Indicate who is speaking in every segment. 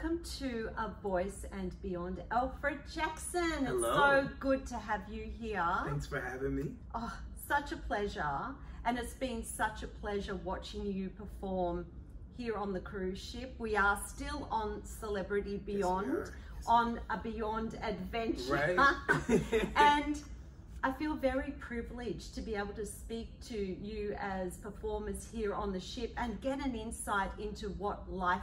Speaker 1: welcome to A Voice and Beyond. Alfred Jackson,
Speaker 2: Hello.
Speaker 1: It's so good to have you here.
Speaker 2: Thanks for having me.
Speaker 1: Oh, such a pleasure. And it's been such a pleasure watching you perform here on the cruise ship. We are still on Celebrity Beyond,
Speaker 2: yes,
Speaker 1: on a Beyond adventure.
Speaker 2: Right.
Speaker 1: And I feel very privileged to be able to speak to you as performers here on the ship and get an insight into what life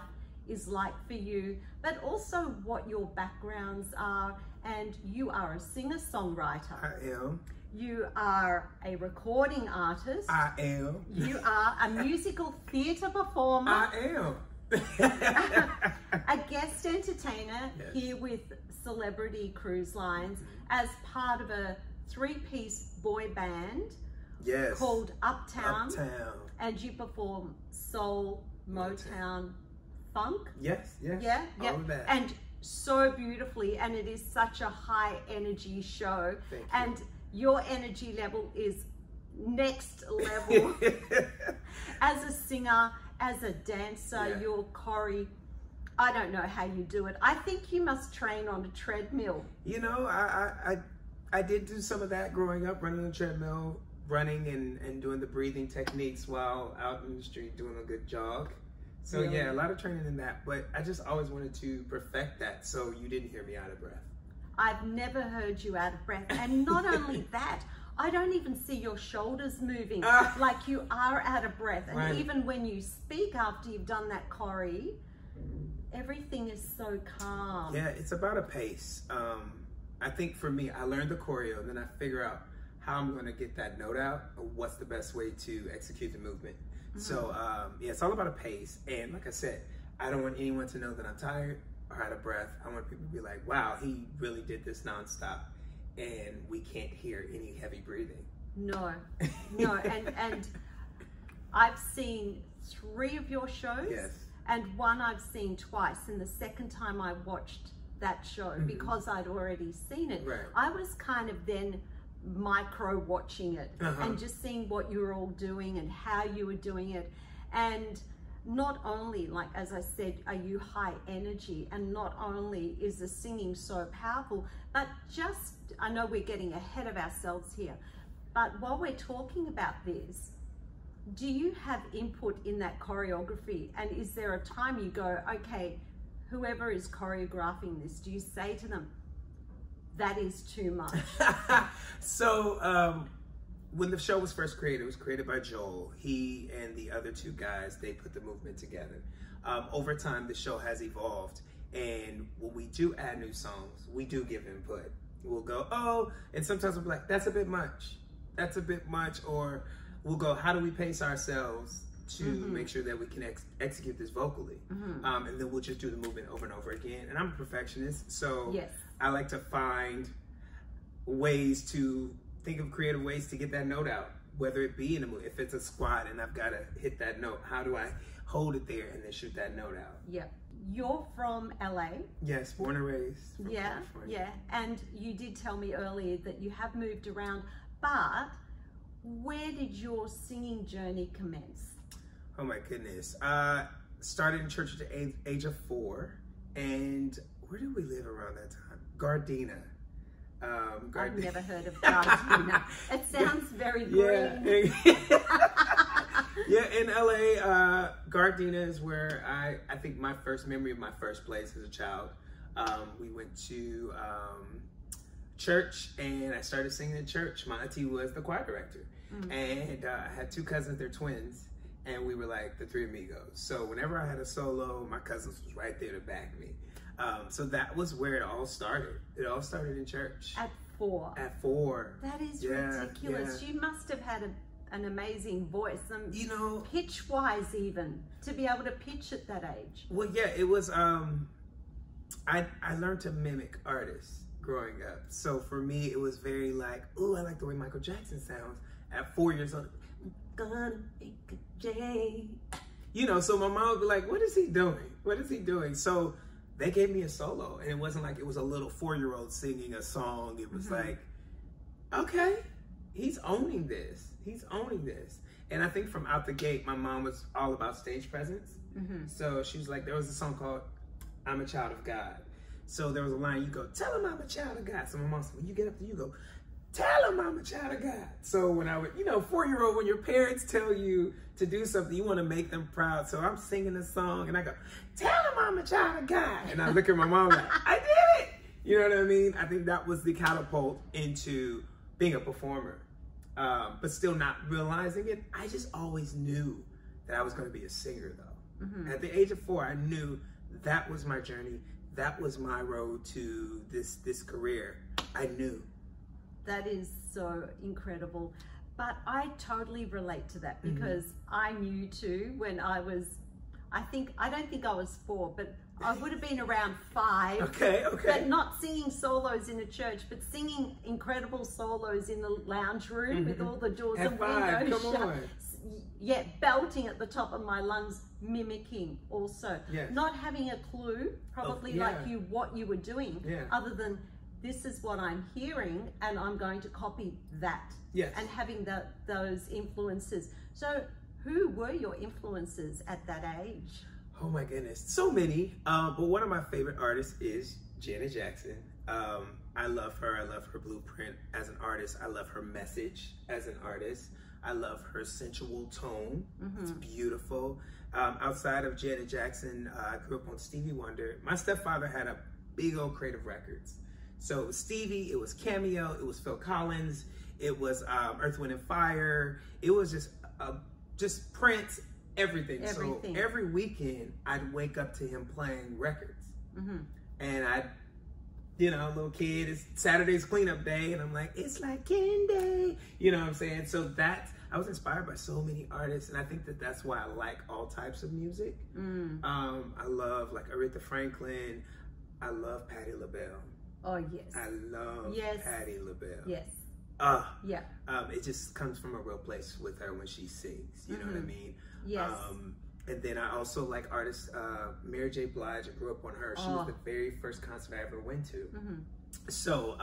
Speaker 1: is like for you, but also what your backgrounds are. And you are a singer-songwriter.
Speaker 2: I am.
Speaker 1: You are a recording artist.
Speaker 2: I am.
Speaker 1: You are a musical theatre performer.
Speaker 2: I am.
Speaker 1: A guest entertainer here with Celebrity Cruise Lines as part of a three-piece boy band called Uptown. And you perform soul, Motown, funk.
Speaker 2: Yes.
Speaker 1: Yeah.
Speaker 2: All of that.
Speaker 1: And so beautifully, and it is such a high energy show.
Speaker 2: Thank you.
Speaker 1: And your energy level is next level. As a singer, as a dancer, your choreo, I don't know how you do it. I think you must train on a treadmill.
Speaker 2: You know, I did do some of that growing up, running on a treadmill, running and doing the breathing techniques while out in the street doing a good jog. So yeah, a lot of training in that, but I just always wanted to perfect that so you didn't hear me out of breath.
Speaker 1: I've never heard you out of breath. And not only that, I don't even see your shoulders moving like you are out of breath. And even when you speak after you've done that choreo, everything is so calm.
Speaker 2: Yeah, it's about a pace. I think for me, I learned the choreo, and then I figure out how I'm going to get that note out, or what's the best way to execute the movement. So yeah, it's all about a pace. And like I said, I don't want anyone to know that I'm tired or out of breath. I want people to be like, wow, he really did this nonstop, and we can't hear any heavy breathing. No.
Speaker 1: And I've seen 3 of your shows.
Speaker 2: Yes.
Speaker 1: And one I've seen twice. And the second time I watched that show, because I'd already seen it, I was kind of then micro watching it and just seeing what you were all doing and how you were doing it. And not only, like as I said, are you high energy, and not only is the singing so powerful, but just, I know we're getting ahead of ourselves here, but while we're talking about this, do you have input in that choreography? And is there a time you go, okay, whoever is choreographing this, do you say to them, that is too much?
Speaker 2: So when the show was first created, it was created by Joel. He and the other 2 guys, they put the movement together. Over time, the show has evolved. And when we do add new songs, we do give input. We'll go, oh, and sometimes we'll be like, that's a bit much. That's a bit much. Or we'll go, how do we pace ourselves to make sure that we can execute this vocally? And then we'll just do the movement over and over again. And I'm a perfectionist, so I like to find ways to think of creative ways to get that note out, whether it be in a movie. If it's a squat and I've got to hit that note, how do I hold it there and then shoot that note out?
Speaker 1: You're from LA.
Speaker 2: Yes, born and raised from California.
Speaker 1: And you did tell me earlier that you have moved around, but where did your singing journey commence?
Speaker 2: Oh my goodness. Started in church at the age of 4. And where did we live around that time? Gardena.
Speaker 1: I've never heard of Gardena. It sounds very green.
Speaker 2: Yeah, in LA, Gardena is where I think my first memory of my first place as a child. We went to church, and I started singing in church. My auntie was the choir director. And I had 2 cousins, they're twins, and we were like the 3 amigos. So whenever I had a solo, my cousins was right there to back me. So that was where it all started. It all started in church. At
Speaker 1: 4?
Speaker 2: At 4.
Speaker 1: That is ridiculous. You must have had an amazing voice,
Speaker 2: you know,
Speaker 1: pitch-wise even, to be able to pitch at that age.
Speaker 2: Well, yeah, it was, I learned to mimic artists growing up. So for me, it was very like, ooh, I like the way Michael Jackson sounds. At 4 years old, I'm gonna make a J. You know, so my mom would be like, what is he doing? What is he doing? So they gave me a solo, and it wasn't like it was a little 4-year-old singing a song. It was like, okay, he's owning this. He's owning this. And I think from out the gate, my mom was all about stage presence. So she was like, there was a song called I'm a child of God. So there was a line, you go, tell him I'm a child of God. So my mom said, when you get up there, you go, tell him I'm a child of God. So when I would, 4-year-old, when your parents tell you to do something, you want to make them proud. So I'm singing a song and I go, tell him I'm a child of God. And I look at my mom like, I did it. You know what I mean? I think that was the catapult into being a performer. But still not realizing it. I just always knew that I was going to be a singer though. Mm-hmm. At the age of 4, I knew that was my journey. That was my road to this career. I knew. That
Speaker 1: is so incredible. But I totally relate to that because I knew too when I don't think I was 4, but I would have been around 5.
Speaker 2: Okay.
Speaker 1: But not singing solos in a church, but singing incredible solos in the lounge room with all the doors and windows shut. Yeah, belting at the top of my lungs, mimicking also. Yes. Not having a clue, probably like you, what you were doing, other than this is what I'm hearing and I'm going to copy that.
Speaker 2: Yes.
Speaker 1: And having those influences. So who were your influences at that age?
Speaker 2: Oh my goodness, so many. But one of my favorite artists is Janet Jackson. I love her. I love her blueprint as an artist. I love her message as an artist. I love her sensual tone. It's beautiful. Outside of Janet Jackson, I grew up on Stevie Wonder. My stepfather had a big old Creative Records. So it was Stevie, it was Cameo, it was Phil Collins, it was Earth, Wind and Fire. It was just Prince, everything. So every weekend I'd wake up to him playing records. And I'd, little kid, it's Saturday's cleanup day, and I'm like, it's like candy. You know what I'm saying? So I was inspired by so many artists, and I think that's why I like all types of music. I love like Aretha Franklin. I love Patti LaBelle.
Speaker 1: Oh, yes.
Speaker 2: I love Patti LaBelle.
Speaker 1: Yes.
Speaker 2: It just comes from a real place with her when she sings. You know what I mean?
Speaker 1: Yes.
Speaker 2: And then I also like artists, Mary J. Blige. I grew up on her. She was the very first concert I ever went to. So,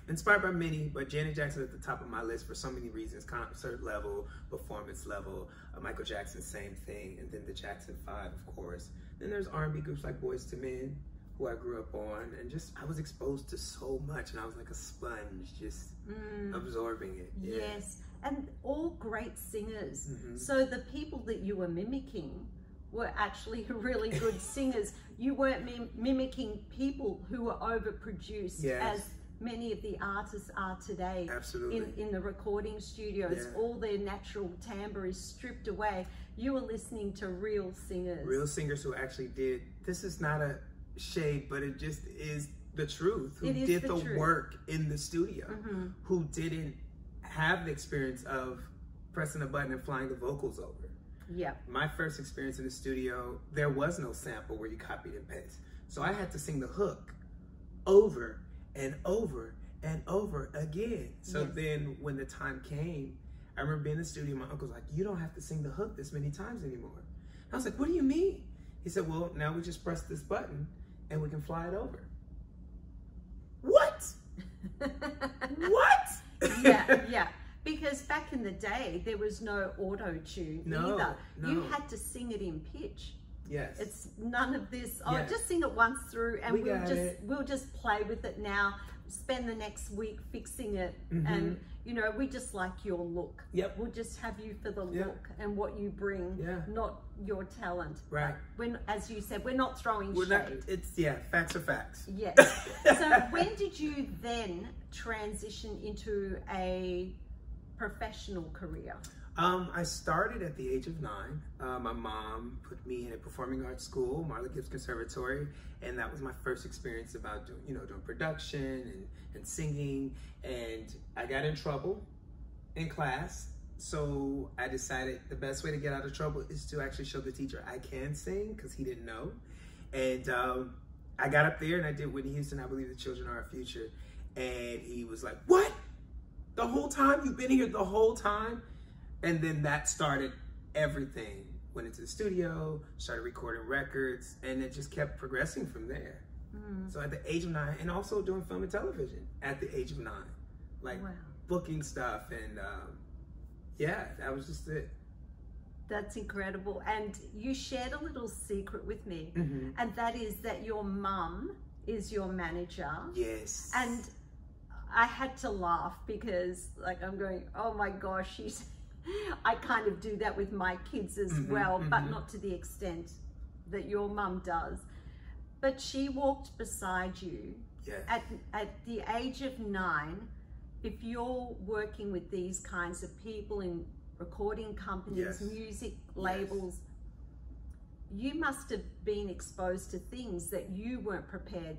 Speaker 2: inspired by many, but Janet Jackson at the top of my list for so many reasons: concert level, performance level. Michael Jackson, same thing, and then the Jackson 5, of course. Then there's R&B groups like Boyz II Men, who I grew up on, and I was exposed to so much, and I was like a sponge, just absorbing it. Yeah.
Speaker 1: Yes, and all great singers. So the people that you were mimicking were actually really good singers. You weren't mimicking people who were overproduced as many of the artists are today.
Speaker 2: Absolutely.
Speaker 1: In the recording studios, all their natural timbre is stripped away. You were listening to real singers. Real singers
Speaker 2: who actually did, this is not a shade, but it just is the truth, who did the work in the studio, who didn't have the experience of pressing a button and flying the vocals over.
Speaker 1: Yeah.
Speaker 2: My first experience in the studio, there was no sample where you copied and paste. So I had to sing the hook over and over and over again. So then when the time came, I remember being in the studio, my uncle's like, you don't have to sing the hook this many times anymore. I was like, what do you mean? He said, well, now we just press this button and we can fly it over. What? What?
Speaker 1: Yeah. Because back in the day, there was no auto-tune either. No. You had to sing it in pitch.
Speaker 2: Yes.
Speaker 1: It's none of this, just sing it once through and we'll just play with it now, spend the next week fixing it. And, we just like your look.
Speaker 2: Yep.
Speaker 1: We'll just have you for the look and what you bring, not your talent.
Speaker 2: Right.
Speaker 1: When, as you said, we're not throwing shade.
Speaker 2: Facts are facts.
Speaker 1: Yes. So when did you then transition into a professional career?
Speaker 2: I started at the age of 9. My mom put me in a performing arts school, Marla Gibbs Conservatory, and that was my first experience about doing production and singing. And I got in trouble in class, so I decided the best way to get out of trouble is to actually show the teacher I can sing, because he didn't know. And I got up there and I did Whitney Houston, I Believe the Children Are Our Future, and he was like, what? The whole time? You've been here the whole time? And then that started everything. Went into the studio, started recording records, and it just kept progressing from there. So at the age of 9, and also doing film and television at the age of 9. Like booking stuff, and that was just it.
Speaker 1: That's incredible. And you shared a little secret with me, and that is that your mum is your manager.
Speaker 2: Yes.
Speaker 1: And I had to laugh because, like, I'm going, oh my gosh, I kind of do that with my kids as well, but not to the extent that your mum does. But she walked beside you.
Speaker 2: Yes.
Speaker 1: At the age of 9, if you're working with these kinds of people in recording companies, music labels, you must have been exposed to things that you weren't prepared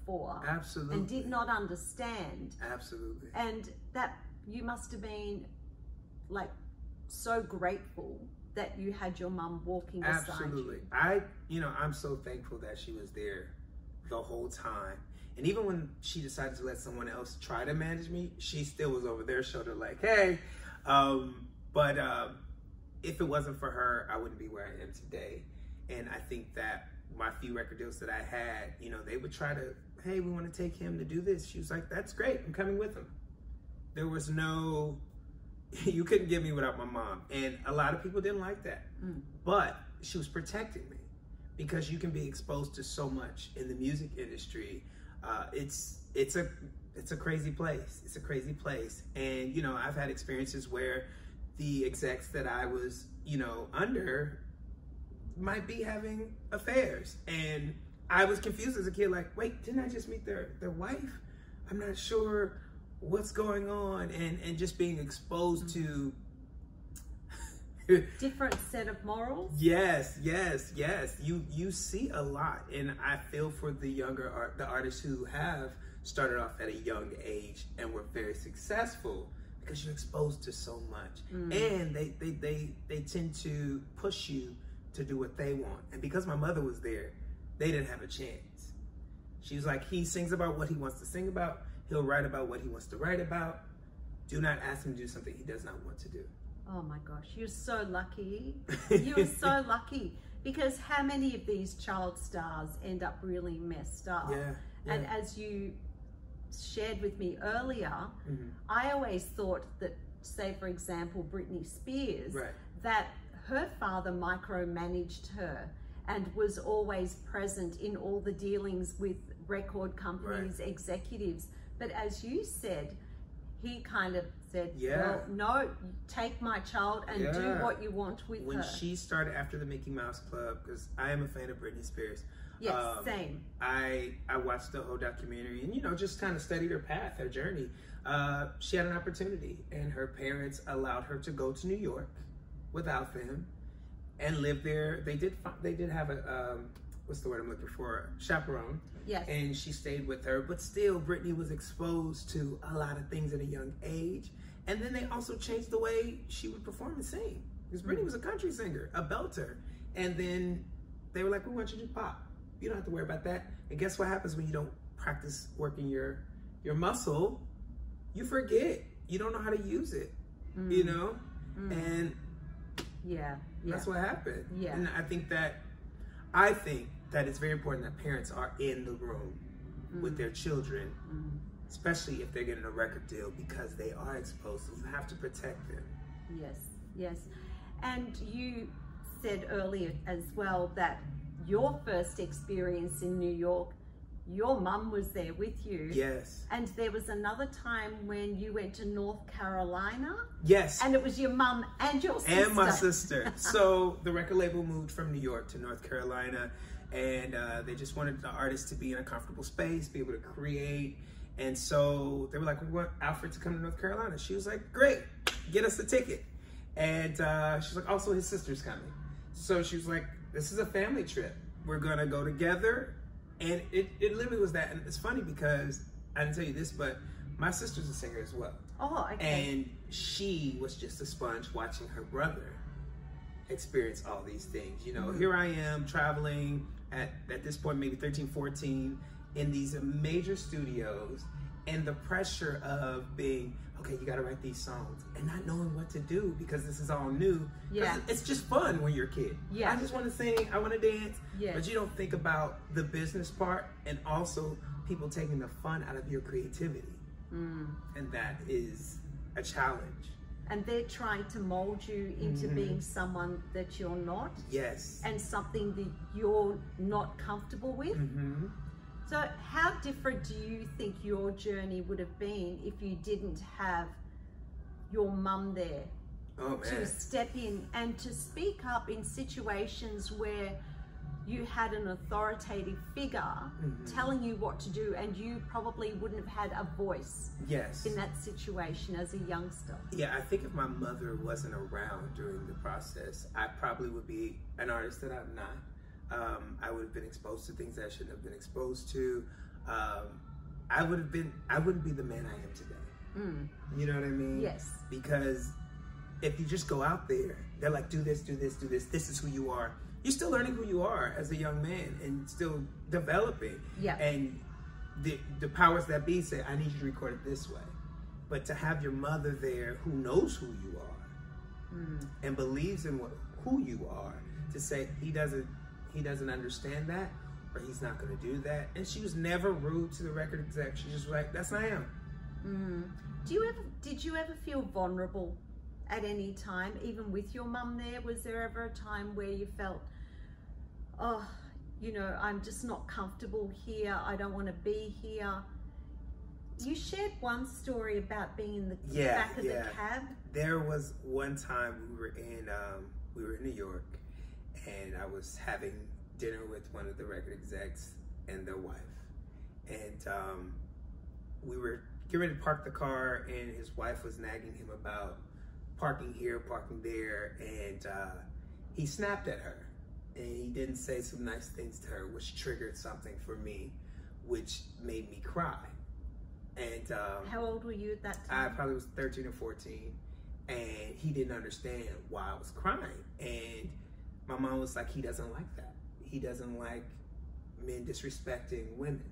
Speaker 1: for.
Speaker 2: Absolutely.
Speaker 1: And did not understand.
Speaker 2: Absolutely.
Speaker 1: And that you must have been like so grateful that you had your mum walking beside
Speaker 2: Absolutely.
Speaker 1: you.
Speaker 2: I'm so thankful that she was there the whole time. And even when she decided to let someone else try to manage me, she still was over their shoulder like, hey. But if it wasn't for her, I wouldn't be where I am today. And I think that my few record deals that I had, they would try to, hey, we want to take him to do this. She was like, that's great. I'm coming with him. There was no, you couldn't get me without my mom. And a lot of people didn't like that. But she was protecting me because you can be exposed to so much in the music industry. It's a crazy place. It's a crazy place. And, I've had experiences where the execs that I was, under might be having affairs. And I was confused as a kid, like, wait, didn't I just meet their wife? I'm not sure what's going on. And just being exposed to
Speaker 1: different set of morals.
Speaker 2: Yes. You see a lot. And I feel for the the artists who have started off at a young age and were very successful, because you're exposed to so much. And they tend to push you to do what they want. And because my mother was there, they didn't have a chance. She was like, he sings about what he wants to sing about. He'll write about what he wants to write about. Do not ask him to do something he does not want to do.
Speaker 1: Oh my gosh, you're so lucky. You're so lucky. Because how many of these child stars end up really messed up?
Speaker 2: Yeah.
Speaker 1: And as you shared with me earlier, I always thought that, say for example, Britney Spears, that her father micromanaged her and was always present in all the dealings with record companies, executives. But as you said, he kind of said, well, no, take my child and do what you want with her.
Speaker 2: When she started after the Mickey Mouse Club, because I am a fan of Britney Spears.
Speaker 1: Yes, same.
Speaker 2: I watched the whole documentary and, just kind of studied her path, her journey. She had an opportunity, and her parents allowed her to go to New York without them and live there. They did have a, what's the word I'm looking for? Chaperone.
Speaker 1: Yes.
Speaker 2: And she stayed with her, but still Britney was exposed to a lot of things at a young age. And then they also changed the way she would perform and sing. Because Britney was a country singer, a belter. And then they were like, we want you to do pop. You don't have to worry about that. And guess what happens when you don't practice working your muscle? You forget. You don't know how to use it, And that's what happened. Yeah. And I think that it's very important that parents are in the room with their children, especially if they're getting a record deal, because they are exposed. So you have to protect them.
Speaker 1: Yes. And you said earlier as well that your first experience in New York, your mum was there with you.
Speaker 2: Yes.
Speaker 1: And there was another time when you went to North Carolina.
Speaker 2: Yes.
Speaker 1: And it was your mum and your sister.
Speaker 2: And my sister. So the record label moved from New York to North Carolina, and they just wanted the artists to be in a comfortable space, be able to create. And so they were like, we want Alfred to come to North Carolina. She was like, great, get us a ticket. And she's like, also his sister's coming. So she was like, this is a family trip. We're gonna go together. And it literally was that. And it's funny because I didn't tell you this, but my sister's a singer as well.
Speaker 1: Oh, okay.
Speaker 2: And she was just a sponge watching her brother experience all these things. Here I am traveling at this point, maybe 13, 14, in these major studios, and the pressure of being, okay, you gotta write these songs, and not knowing what to do because this is all new. Yeah. It's just fun when you're a kid. Yeah. I just wanna sing, I wanna dance, but you don't think about the business part and also people taking the fun out of your creativity. And that is a challenge.
Speaker 1: and they're trying to mold you into being someone that you're not.
Speaker 2: Yes.
Speaker 1: And something that you're not comfortable with. So how different do you think your journey would have been if you didn't have your mum there to step in and to speak up in situations where you had an authoritative figure telling you what to do, and you probably wouldn't have had a voice in that situation as a youngster?
Speaker 2: Yeah, I think if my mother wasn't around during the process, I probably would be an artist that I'm not. I would have been exposed to things that I shouldn't have been exposed to. I wouldn't be the man I am today. You know what I mean?
Speaker 1: Yes.
Speaker 2: Because if you just go out there, they're like, do this, do this, do this. This is who you are. You're still learning who you are as a young man and still developing.
Speaker 1: Yeah.
Speaker 2: And the powers that be say, I need you to record it this way. But to have your mother there who knows who you are and believes in who you are, to say he doesn't understand that, or he's not going to do that. And she was never rude to the record exec. She's just like, that's not him.
Speaker 1: Did you ever feel vulnerable at any time, even with your mum there? Was there ever a time where you felt, oh, you know, I'm just not comfortable here, I don't want to be here? You shared one story about being in the back of the cab.
Speaker 2: There was one time we were in New York, and I was having dinner with one of the record execs and their wife, and we were getting ready to park the car, and his wife was nagging him about parking here, parking there, and he snapped at her, and he didn't say some nice things to her, which triggered something for me, which made me cry. And
Speaker 1: how old were you at that time?
Speaker 2: I probably was 13 or 14, and he didn't understand why I was crying. And my mom was like, he doesn't like that. He doesn't like men disrespecting women.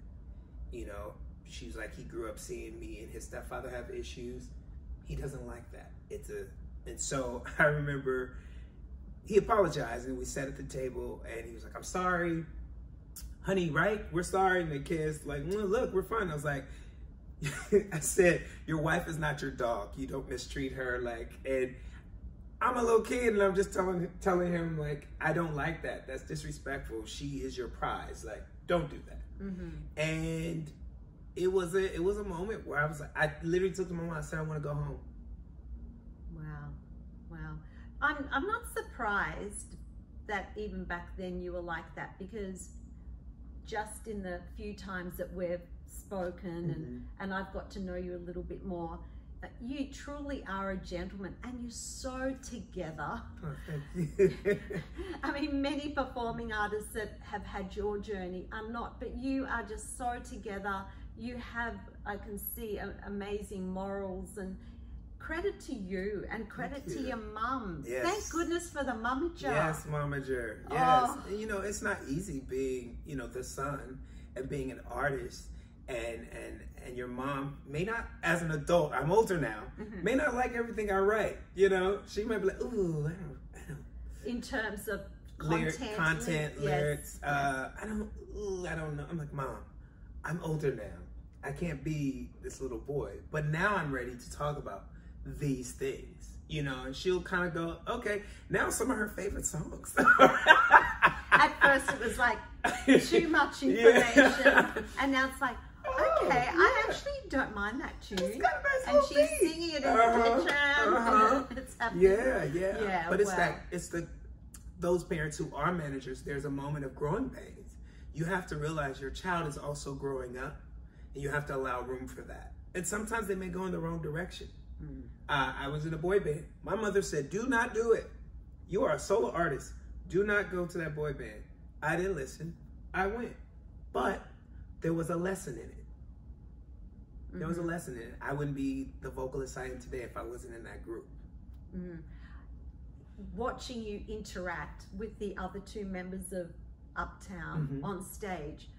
Speaker 2: You know, she's like, he grew up seeing me and his stepfather have issues. He doesn't like that. And so I remember he apologized, and we sat at the table, and he was like, I'm sorry, honey, right? We're sorry. And they kissed, like, look, we're fine. I was like, I said, your wife is not your dog. You don't mistreat her. Like, and I'm a little kid, and I'm just telling him, like, I don't like that. That's disrespectful. She is your prize. Like, don't do that. And it was a moment where I was like, I literally took the moment. I said, I want to go home.
Speaker 1: Wow. I'm not surprised that even back then you were like that, because just in the few times that we've spoken and I've got to know you a little bit more, you truly are a gentleman, and you're so together.
Speaker 2: Oh, thank you.
Speaker 1: I mean, many performing artists that have had your journey are not, but you are just so together. You have, I can see, amazing morals, and credit to you, and credit to your mum.
Speaker 2: Yes.
Speaker 1: Thank goodness for the momager.
Speaker 2: Yes, momager. Yes. Oh. You know, it's not easy being, you know, the son and being an artist, and your mom may not, as an adult, I'm older now, may not like everything I write. You know, she might be like, ooh, I don't.
Speaker 1: In terms of
Speaker 2: content, lyrics. I don't know. I'm like, Mom, I'm older now. I can't be this little boy, but now I'm ready to talk about these things, you know. And she'll kind of go, okay, now some of her favorite songs.
Speaker 1: At first it was like too much information, and now it's like, okay, I actually don't mind that tune.
Speaker 2: It's got a nice
Speaker 1: and she's
Speaker 2: beat.
Speaker 1: singing it in the kitchen. It's happening.
Speaker 2: Yeah. But it's those parents who are managers, there's a moment of growing pains. You have to realize your child is also growing up, and you have to allow room for that. And sometimes they may go in the wrong direction. I was in a boy band. My mother said, do not do it. You are a solo artist. Do not go to that boy band. I didn't listen. I went. But there was a lesson in it. There was a lesson in it. I wouldn't be the vocalist I am today if I wasn't in that group.
Speaker 1: Watching you interact with the other two members of Uptown on stage,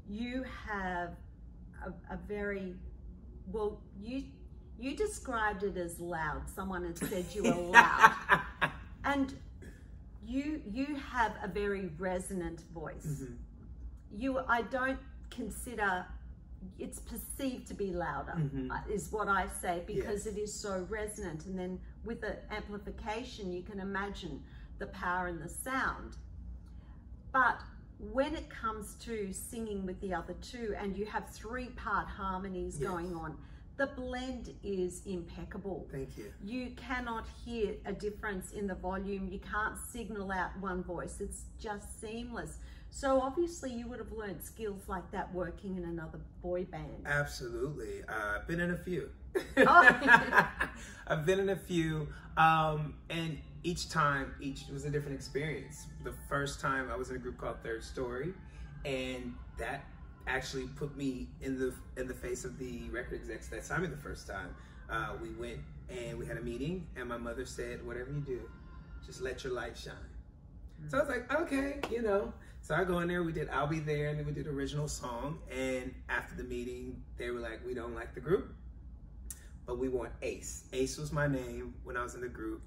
Speaker 1: you have a very, well, you described it as loud. Someone had said you were loud. And you have a very resonant voice. I don't consider it's perceived to be louder, is what I say, because it is so resonant. And then with the amplification, you can imagine the power in the sound. But when it comes to singing with the other two, and you have 3-part harmonies going on, the blend is impeccable.
Speaker 2: Thank you.
Speaker 1: You cannot hear a difference in the volume. You can't signal out one voice. It's just seamless. So obviously you would have learned skills like that working in another boy band.
Speaker 2: Absolutely. I've been in a few.
Speaker 1: Oh.
Speaker 2: I've been in a few. And each was a different experience. The first time I was in a group called Third Story, and that actually put me in the face of the record execs that signed me the first time. We went and we had a meeting, and my mother said, whatever you do, just let your light shine. So I was like, okay, you know. So I go in there, we did I'll Be There, and then we did original song. And after the meeting, they were like, we don't like the group, but we want Ace. Ace was my name when I was in the group.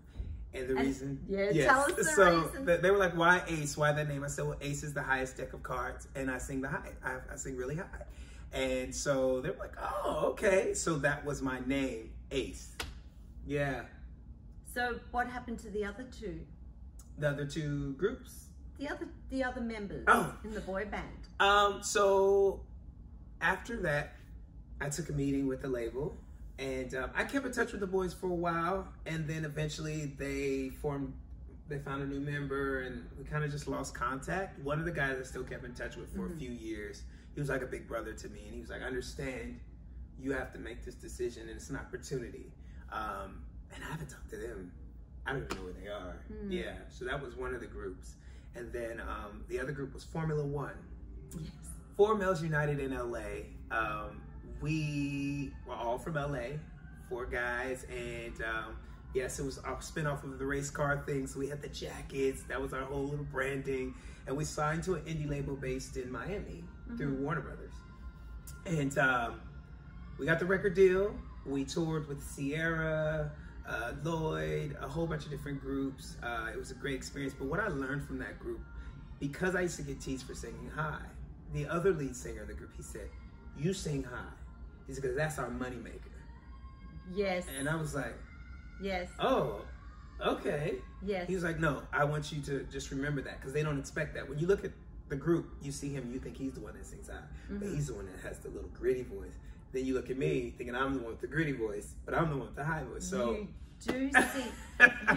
Speaker 2: And the reason,
Speaker 1: tell us the reason.
Speaker 2: They were like, why Ace? Why that name? I said, well, Ace is the highest deck of cards, and I sing the high. I sing really high. And so they were like, oh, okay. So that was my name, Ace. Yeah.
Speaker 1: So what happened to the other two?
Speaker 2: The other two groups?
Speaker 1: The other members in the boy band.
Speaker 2: So after that, I took a meeting with the label. And I kept in touch with the boys for a while, and then eventually they found a new member, and we kind of just lost contact. One of the guys I still kept in touch with for a few years, he was like a big brother to me, and he was like, I understand you have to make this decision, and it's an opportunity. And I haven't talked to them. I don't even know where they are. Yeah, so that was one of the groups. And then the other group was Formula One.
Speaker 1: Yes.
Speaker 2: 4 Males United in LA. We were all from LA, 4 guys, and yes, it was a spinoff of the race car thing. So we had the jackets, that was our whole little branding, and we signed to an indie label based in Miami through Warner Brothers. And we got the record deal. We toured with Sierra, Lloyd, a whole bunch of different groups. It was a great experience. But what I learned from that group, because I used to get teased for singing high, the other lead singer of the group, he said, you sing high. He said, because that's our moneymaker.
Speaker 1: Yes.
Speaker 2: And I was like,
Speaker 1: yes.
Speaker 2: Oh, okay.
Speaker 1: Yes.
Speaker 2: He was like, no, I want you to just remember that, because they don't expect that. When you look at the group, you see him, you think he's the one that sings high, but he's the one that has the little gritty voice. Then you look at me thinking I'm the one with the gritty voice, but I'm the one with the high voice. So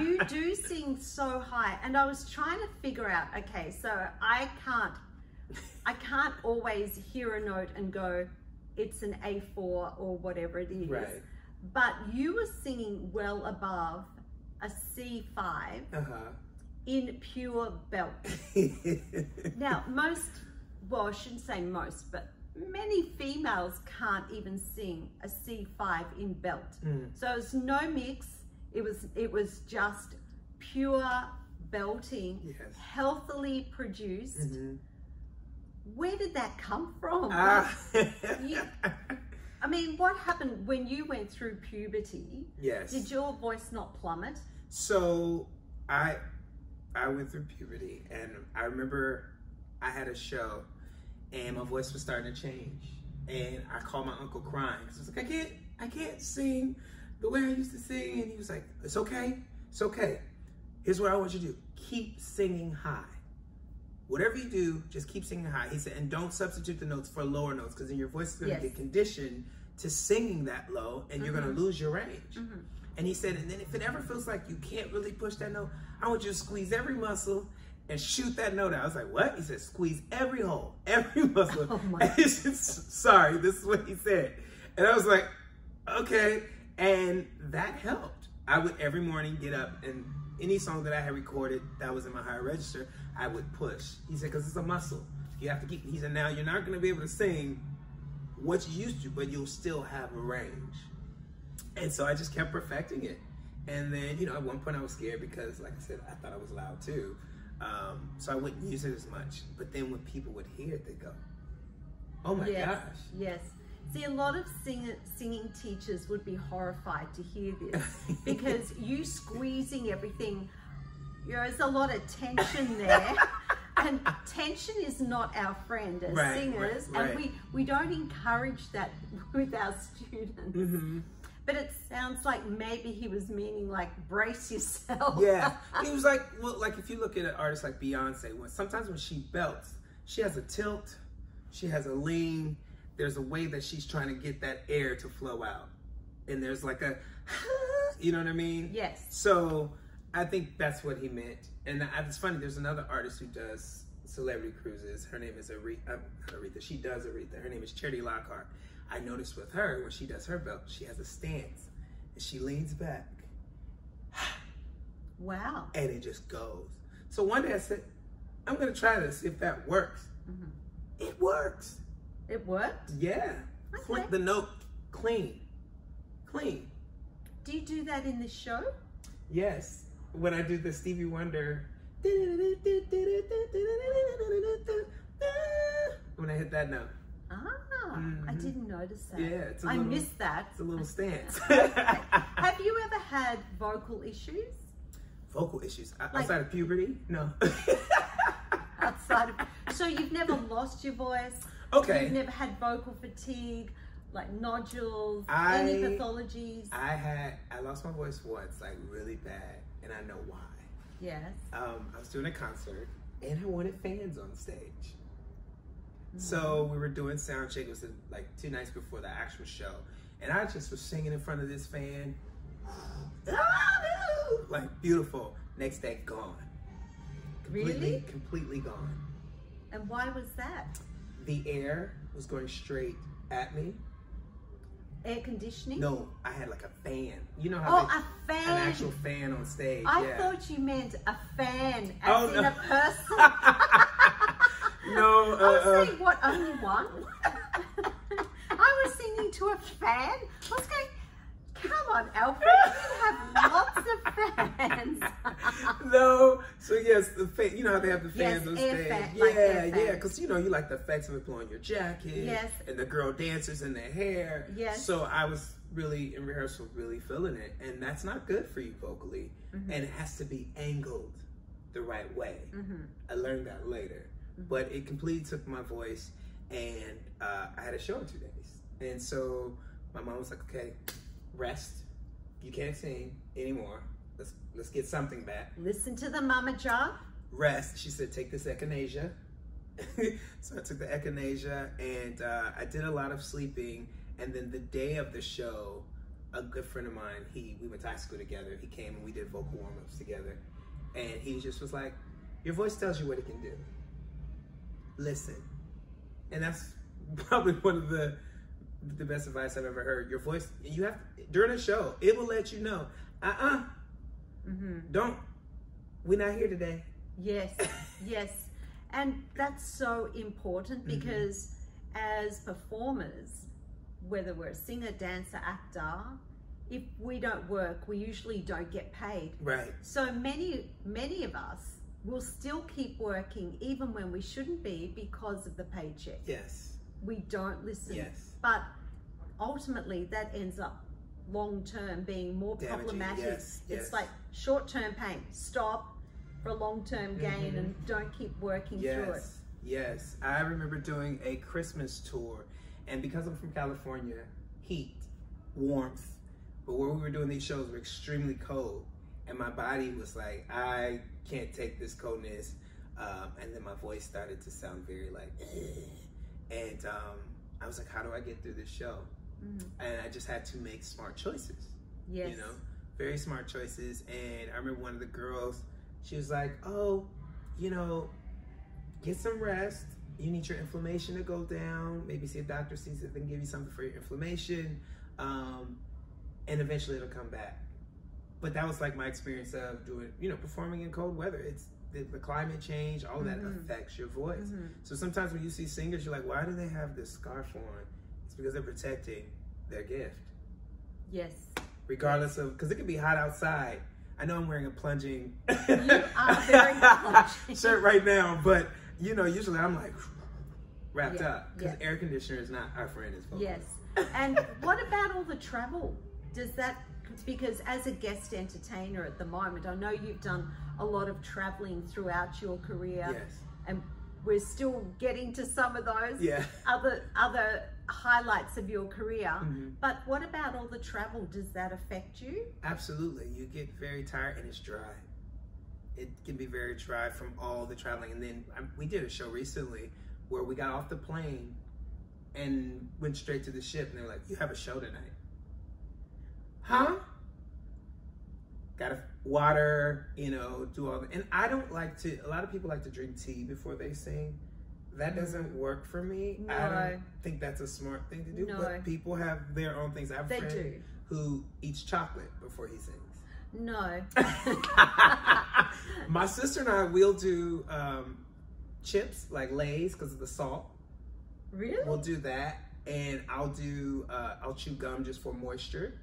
Speaker 1: you do sing so high. And I was trying to figure out, okay, so I can't always hear a note and go, it's an A4 or whatever it is.
Speaker 2: Right.
Speaker 1: But you were singing well above a C5 in pure belt. Now, I shouldn't say most, but many females can't even sing a C5 in belt. So it's no mix. It was just pure belting, healthily produced. Where did that come from? I mean, what happened when you went through puberty?
Speaker 2: Yes.
Speaker 1: Did your voice not plummet?
Speaker 2: So I went through puberty, and I remember I had a show, and my voice was starting to change, and I called my uncle crying because I was like, I can't sing the way I used to sing, and he was like, it's okay, it's okay. Here's what I want you to do: keep singing high. Whatever you do, just keep singing high. He said, and don't substitute the notes for lower notes, because then your voice is going to get conditioned to singing that low, and you're going to lose your range. And he said, and then if it ever feels like you can't really push that note, I want you to squeeze every muscle and shoot that note out. I was like, what? He said, squeeze every hole, every muscle. Oh my God. Sorry, this is what he said. And I was like, okay. And that helped. I would every morning get up, and any song that I had recorded that was in my higher register, I would push. He said, because it's a muscle. You have to keep, he said, now you're not going to be able to sing what you used to, but you'll still have a range. And so I just kept perfecting it. And then, you know, at one point I was scared because, like I said, I thought I was loud too. So I wouldn't use it as much. But then when people would hear it, they'd go, oh my gosh.
Speaker 1: Yes. See, a lot of singing teachers would be horrified to hear this because you squeezing everything, you know, there's a lot of tension there. And tension is not our friend as singers, and we don't encourage that with our students. But it sounds like maybe he was meaning like brace yourself.
Speaker 2: Yeah, he was like, well, like if you look at an artist like Beyonce, sometimes when she belts, she has a tilt, she has a lean. There's a way that she's trying to get that air to flow out, and there's like a, you know what I mean?
Speaker 1: Yes.
Speaker 2: So I think that's what he meant. And it's funny, there's another artist who does celebrity cruises. Her name is Aretha. She does Aretha. Her name is Charity Lockhart. I noticed with her, when she does her belt, she has a stance. And she leans back.
Speaker 1: Wow.
Speaker 2: And it just goes. So one day I said, I'm going to try this, if that works. It works.
Speaker 1: It worked?
Speaker 2: Yeah.
Speaker 1: Okay.
Speaker 2: Click the note clean. Clean.
Speaker 1: Do you do that in the show?
Speaker 2: Yes. When I do the Stevie Wonder, when I hit that note.
Speaker 1: I didn't notice that.
Speaker 2: Yeah,
Speaker 1: I missed that.
Speaker 2: It's a little stance.
Speaker 1: Have you ever had vocal issues?
Speaker 2: Vocal issues? Outside of puberty? No.
Speaker 1: Outside of... So you've never lost your voice?
Speaker 2: Okay.
Speaker 1: You've never had vocal fatigue? Like nodules, any pathologies?
Speaker 2: I lost my voice once, like really bad, and I know why.
Speaker 1: Yes.
Speaker 2: I was doing a concert, and I wanted fans on stage. So we were doing sound check. It was like 2 nights before the actual show, and I just was singing in front of this fan. Like beautiful. Next day, gone. Completely gone.
Speaker 1: And why was that?
Speaker 2: The air was going straight at me.
Speaker 1: Air conditioning?
Speaker 2: No, I had like a fan. You know how
Speaker 1: a fan.
Speaker 2: An actual fan on stage.
Speaker 1: I thought you meant a fan, as in a person.
Speaker 2: No.
Speaker 1: I was saying, what, only one? I was singing to a fan. I was going, come on, Alfred, you have lots of fans.
Speaker 2: No. So yes, the fan. You know how they have the fans on stage.
Speaker 1: Yeah,
Speaker 2: because you know you like the effects of it blowing your jacket.
Speaker 1: Yes.
Speaker 2: And the girl dancers in their hair.
Speaker 1: Yes.
Speaker 2: So I was really in rehearsal, really feeling it, and that's not good for you vocally, and it has to be angled the right way. I learned that later, but it completely took my voice, and I had a show in 2 days, and so my mom was like, "Okay, rest. You can't sing anymore. Let's get something back.
Speaker 1: Listen to the mama job.
Speaker 2: Rest." She said, "Take this echinacea." So I took the echinacea, and I did a lot of sleeping. And then the day of the show, a good friend of mine, we went to high school together. He came and we did vocal warm-ups together. And he just was like, "Your voice tells you what it can do. Listen." And that's probably one of the best advice I've ever heard. Your voice, you have, during a show, it will let you know, don't, we're not here today.
Speaker 1: Yes, yes. And that's so important because as performers, whether we're a singer, dancer, actor, if we don't work, we usually don't get paid.
Speaker 2: Right.
Speaker 1: So many of us will still keep working even when we shouldn't be because of the paycheck.
Speaker 2: Yes.
Speaker 1: We don't listen.
Speaker 2: Yes.
Speaker 1: But ultimately that ends up long-term being more problematic.
Speaker 2: Yes.
Speaker 1: It's like short-term pain. Stop for long-term gain and don't keep working through it.
Speaker 2: Yes. I remember doing a Christmas tour, and because I'm from California, heat, warmth, but where we were doing these shows were extremely cold, and my body was like, I can't take this coldness, and then my voice started to sound very like, and I was like, how do I get through this show? And I just had to make smart choices.
Speaker 1: Yes.
Speaker 2: You know, very smart choices. And I remember one of the girls, she was like, oh, you know, get some rest. You need your inflammation to go down. Maybe see a doctor, see if they can give you something for your inflammation. And eventually it'll come back. But that was like my experience of doing, you know, performing in cold weather. It's the climate change, all that affects your voice. So sometimes when you see singers, you're like, why do they have this scarf on? It's because they're protecting their gift.
Speaker 1: Yes.
Speaker 2: Regardless of, because it can be hot outside. I know I'm wearing a plunging
Speaker 1: You are very plunging
Speaker 2: shirt right now, but you know, usually I'm like wrapped up because
Speaker 1: Yeah.
Speaker 2: air conditioner is not our friend as well.
Speaker 1: Yes. And what about all the travel? Does that, because as a guest entertainer at the moment, I know you've done a lot of traveling throughout your career.
Speaker 2: Yes.
Speaker 1: and we're still getting to some of those other highlights of your career. But what about all the travel? Does that affect you?
Speaker 2: Absolutely. You get very tired, and it's dry. It can be very dry from all the traveling. And then we did a show recently where we got off the plane and went straight to the ship, and they were like, "You have a show tonight." Huh? Got water, you know, do all and I don't like to, a lot of people like to drink tea before they sing. That doesn't work for me.
Speaker 1: No.
Speaker 2: I don't think that's a smart thing to do, but people have their own things. I have a friend who eats chocolate before he sings.
Speaker 1: No.
Speaker 2: My sister and I will do chips, like Lay's, because of the salt.
Speaker 1: Really?
Speaker 2: We'll do that, and I'll chew gum just for moisture.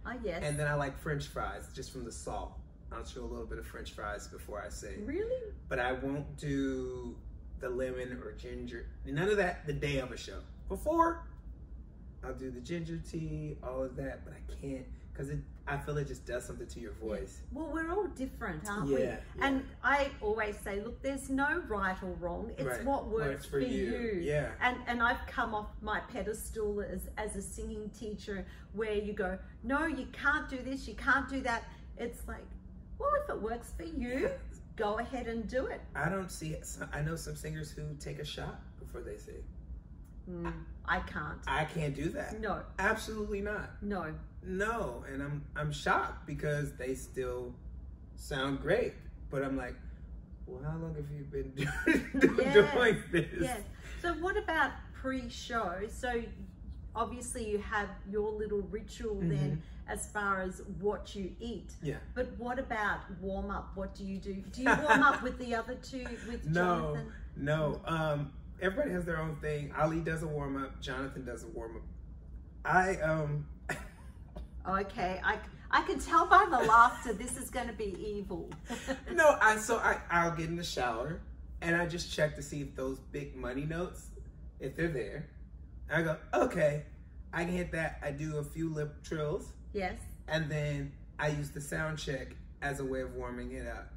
Speaker 1: Oh, yes.
Speaker 2: And then I like French fries, just from the salt. I'll chew a little bit of French fries before I sing.
Speaker 1: Really?
Speaker 2: But I won't do the lemon or ginger. None of that the day of a show. Before, I'll do the ginger tea, all of that, but I can't, because I feel it just does something to your voice.
Speaker 1: Well, we're all different, aren't we?
Speaker 2: Yeah.
Speaker 1: And I always say, look, there's no right or wrong. It's what works for you.
Speaker 2: Yeah.
Speaker 1: And I've come off my pedestal as a singing teacher where you go, no, you can't do this, you can't do that. It's like, well, if it works for you, go ahead and do it.
Speaker 2: I don't see it. I know some singers who take a shot before they sing.
Speaker 1: I can't.
Speaker 2: I can't do that.
Speaker 1: No.
Speaker 2: Absolutely not.
Speaker 1: No.
Speaker 2: No, and I'm shocked because they still sound great. But I'm like, well, how long have you been doing this?
Speaker 1: Yes. So what about pre-show? So obviously you have your little ritual then as far as what you eat. Yeah. But what about warm up? What do you do? Do you warm up with the other two, with Jonathan?
Speaker 2: No. Everybody has their own thing. Ali does a warm up. Jonathan does a warm up.
Speaker 1: Okay, I can tell by the laughter this is going to be evil.
Speaker 2: No, I'll get in the shower and I just check to see if those big money notes, if they're there. I go, okay, I can hit that. I do a few lip trills.
Speaker 1: Yes.
Speaker 2: And then I use the sound check as a way of warming it up.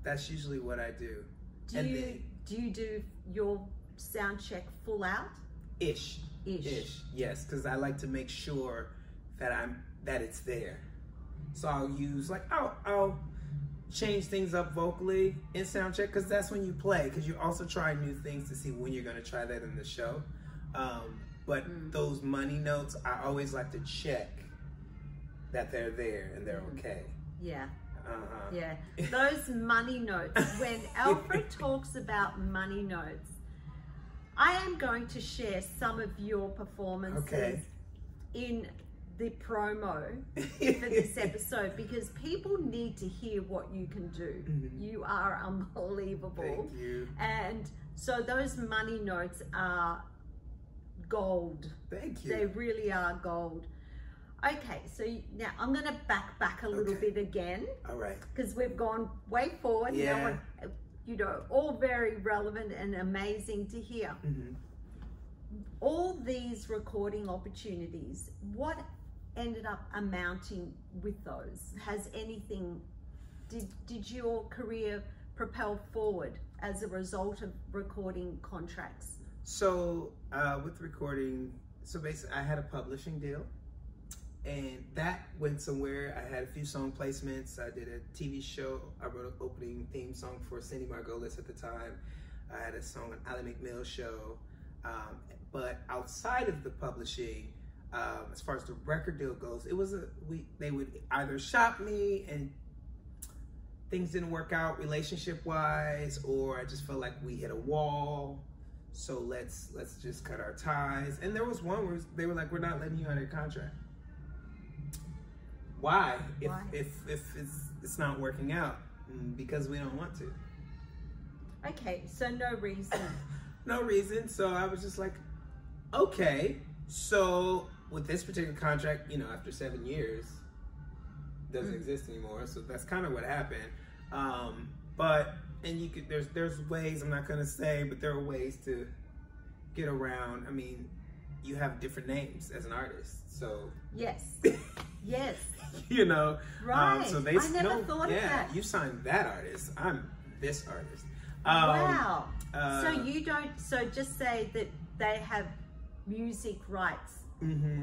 Speaker 2: That's usually what I do.
Speaker 1: Do you do your sound check full out?
Speaker 2: Ish. Yes, because I like to make sure that it's there. So I'll use I'll change things up vocally in sound check, because that's when you play, because you're also trying new things to see when you're going to try that in the show. But those money notes, I always like to check that they're there and they're okay.
Speaker 1: Yeah. Yeah. Those money notes, when Alfred talks about money notes, I am going to share some of your performances in the promo for this episode, because people need to hear what you can do. You are unbelievable.
Speaker 2: Thank you.
Speaker 1: And so those money notes are gold.
Speaker 2: Thank you.
Speaker 1: They really are gold. Okay, so now I'm going to back a little bit again.
Speaker 2: All right.
Speaker 1: Because we've gone way forward.
Speaker 2: Yeah.
Speaker 1: Now, all very relevant and amazing to hear. All these recording opportunities, what ended up amounting with those? Has anything, did your career propel forward as a result of recording contracts?
Speaker 2: So with recording, so basically I had a publishing deal, and that went somewhere. I had a few song placements. I did a TV show. I wrote an opening theme song for Cindy Margolis at the time. I had a song on Ally McMill's show. But outside of the publishing, as far as the record deal goes, it was they would either shop me and things didn't work out relationship wise, or I just felt like we hit a wall. So let's just cut our ties. And there was one where they were like, we're not letting you out of your contract. Why? If it's not working out? Because we don't want to.
Speaker 1: Okay, so no reason.
Speaker 2: No reason. So I was just like, okay. So with this particular contract, you know, after 7 years, doesn't exist anymore. So that's kind of what happened. And you could, there's ways, I'm not gonna say, but there are ways to get around. I mean, you have different names as an artist, so
Speaker 1: yes, yes,
Speaker 2: you know,
Speaker 1: right.
Speaker 2: So I
Speaker 1: never thought of that.
Speaker 2: You signed that artist. I'm this artist.
Speaker 1: Wow. So you don't, so just say that they have music rights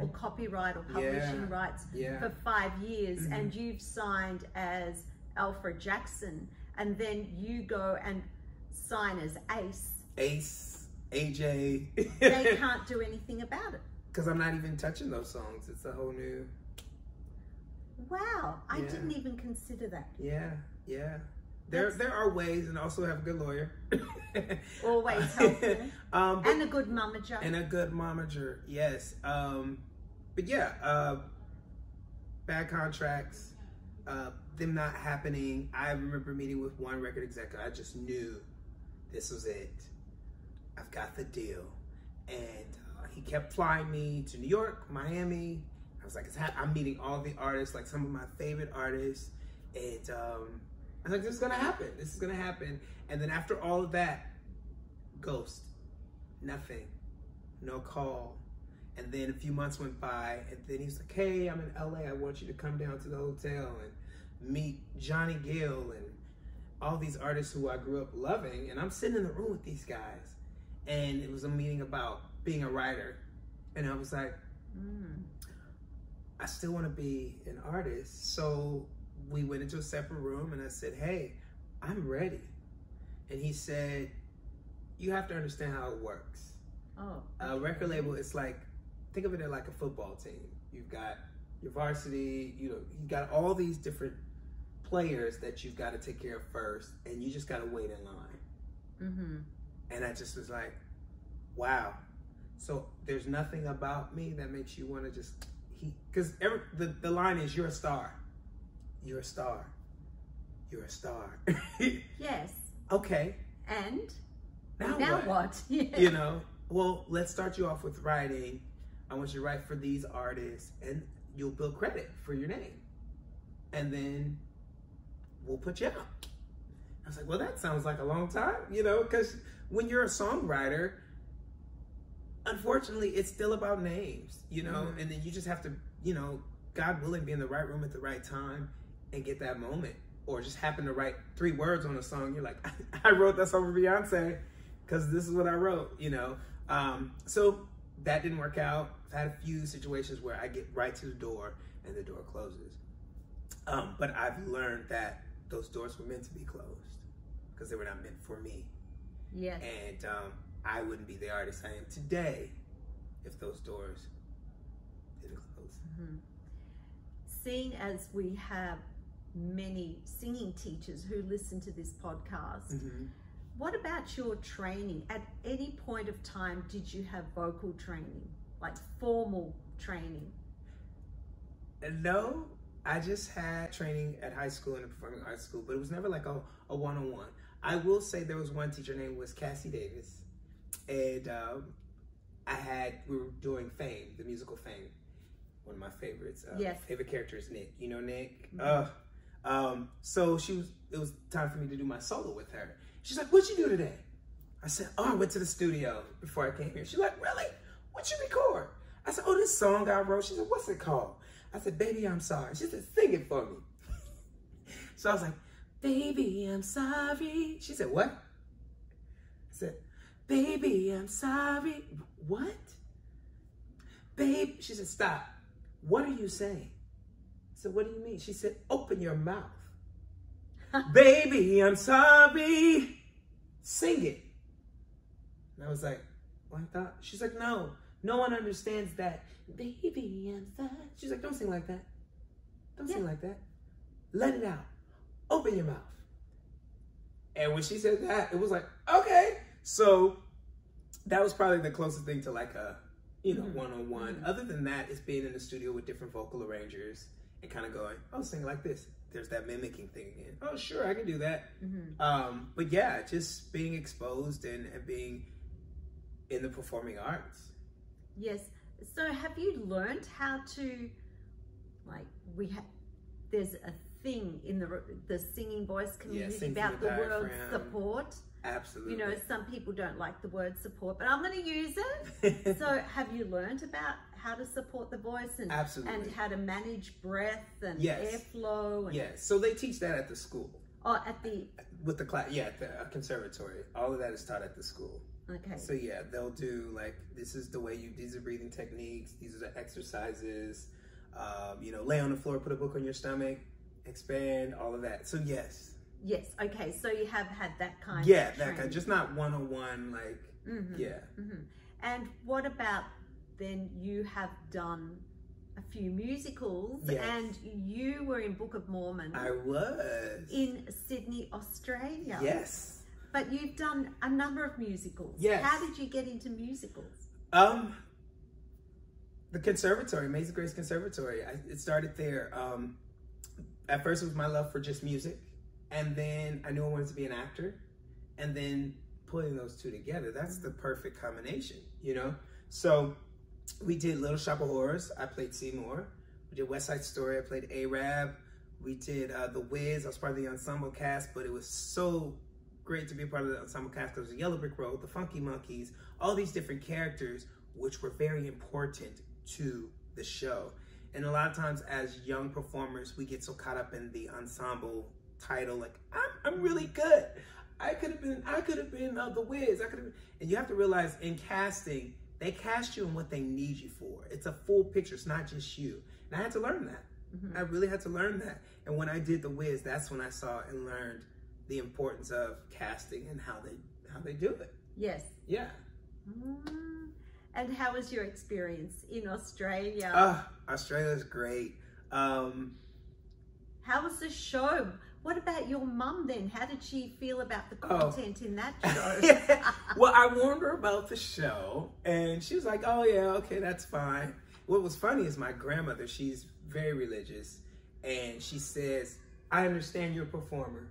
Speaker 1: or copyright or publishing rights for 5 years and you've signed as Alfred Jackson, and then you go and sign as Ace, AJ. They can't do anything about it.
Speaker 2: Because I'm not even touching those songs. It's a whole new...
Speaker 1: Wow, I didn't even consider that.
Speaker 2: Yeah. There are ways, and also have a good lawyer.
Speaker 1: Always helpful. And a good momager.
Speaker 2: And a good momager, yes. But yeah, bad contracts, them not happening. I remember meeting with one record executive. I just knew this was it. I've got the deal. And he kept flying me to New York, Miami. I was like, I'm meeting all the artists, like some of my favorite artists. And I was like, this is gonna happen. This is gonna happen. And then after all of that, ghost, nothing, no call. And then a few months went by, and then he's like, hey, I'm in LA. I want you to come down to the hotel and meet Johnny Gill and all these artists who I grew up loving. And I'm sitting in the room with these guys. And it was a meeting about being a writer. And I was like, I still want to be an artist. So we went into a separate room and I said, hey, I'm ready. And he said, you have to understand how it works. A record label is like, think of it like a football team. You've got your varsity, you got all these different players that you've got to take care of first, and you just got to wait in line. And I just was like, wow. So there's nothing about me that makes you want to just, because the line is, you're a star. You're a star. You're a star.
Speaker 1: Yes.
Speaker 2: Okay.
Speaker 1: And?
Speaker 2: Now
Speaker 1: what? Yeah.
Speaker 2: You know, well, let's start you off with writing. I want you to write for these artists, and you'll build credit for your name. And then we'll put you out. I was like, well, that sounds like a long time, you know, because when you're a songwriter, unfortunately, it's still about names, you know, and then you just have to, you know, God willing, be in the right room at the right time and get that moment. Or just happen to write 3 words on a song. You're like, I wrote that song for Beyonce because this is what I wrote, you know. So that didn't work out. I've had a few situations where I get right to the door and the door closes. But I've learned that those doors were meant to be closed because they were not meant for me.
Speaker 1: Yes.
Speaker 2: And I wouldn't be the artist I am today if those doors didn't close.
Speaker 1: Seeing as we have many singing teachers who listen to this podcast, what about your training? At any point of time, did you have vocal training, like formal training?
Speaker 2: No, I just had training at high school and a performing arts school, but it was never like a one-on-one. I will say there was one teacher named was Cassie Davis, and we were doing Fame, the musical Fame, one of my favorites.
Speaker 1: Yes.
Speaker 2: Favorite character is Nick. You know Nick? So it was time for me to do my solo with her. She's like, what'd you do today? I said, I went to the studio before I came here. She's like, really? What'd you record? I said, this song I wrote. She said, what's it called? I said, Baby, I'm Sorry. She said, sing it for me. So I was like, Baby, I'm sorry. She said, what? I said, Baby, I'm sorry. What? Babe, she said, stop. What are you saying? I said, what do you mean? She said, open your mouth. Baby, I'm sorry. Sing it. And I was like, well, I thought, she's like, no one understands that. Baby, I'm sorry. She's like, don't sing like that. Don't sing like that. Let it out. Open your mouth. And when she said that, it was like, okay. So that was probably the closest thing to like a, one-on-one. Other than that, it's being in the studio with different vocal arrangers and kind of going, sing like this. There's that mimicking thing again. Oh, sure, I can do that. But yeah, just being exposed and being in the performing arts.
Speaker 1: Yes. So have you learned how to, there's a thing in the singing voice community about the word support.
Speaker 2: Absolutely.
Speaker 1: Some people don't like the word support, but I'm going to use it. So have you learned about how to support the voice and how to manage breath and airflow?
Speaker 2: Yes. So they teach that at the school.
Speaker 1: Oh, at the...
Speaker 2: With the class, yeah, at the conservatory. All of that is taught at the school.
Speaker 1: Okay.
Speaker 2: So yeah, they'll do like, this is the way these are breathing techniques, these are the exercises, you know, lay on the floor, put a book on your stomach, expand, all of that. So yes.
Speaker 1: Yes, okay, so you have had that kind
Speaker 2: yeah,
Speaker 1: of
Speaker 2: that kind, just not one-on-one, like, yeah.
Speaker 1: And what about then you have done a few musicals, and you were in Book of Mormon.
Speaker 2: I was.
Speaker 1: In Sydney, Australia.
Speaker 2: Yes.
Speaker 1: But you've done a number of musicals.
Speaker 2: Yes.
Speaker 1: How did you get into musicals?
Speaker 2: The conservatory, Amazing Grace Conservatory. It started there. At first it was my love for just music. And then I knew I wanted to be an actor. And then putting those two together, that's the perfect combination, you know? So we did Little Shop of Horrors. I played Seymour. We did West Side Story. I played Arab. We did The Wiz. I was part of the ensemble cast, but it was so great to be a part of the ensemble cast. There was a Yellow Brick Road, the Funky Monkeys, all these different characters, which were very important to the show. And a lot of times as young performers, we get so caught up in the ensemble title, like, I'm really good. I could have been The Wiz. And you have to realize in casting, they cast you in what they need you for. It's a full picture. It's not just you. And I had to learn that. I really had to learn that. And when I did The Wiz, that's when I saw and learned the importance of casting and how they do it.
Speaker 1: Yes.
Speaker 2: Yeah.
Speaker 1: And how was your experience in Australia?
Speaker 2: Australia's great.
Speaker 1: How was the show? What about your mum then? How did she feel about the content in that show?
Speaker 2: Well, I warned her about the show, and she was like, oh yeah, okay, that's fine. What was funny is my grandmother, she's very religious, and she says, I understand you're a performer,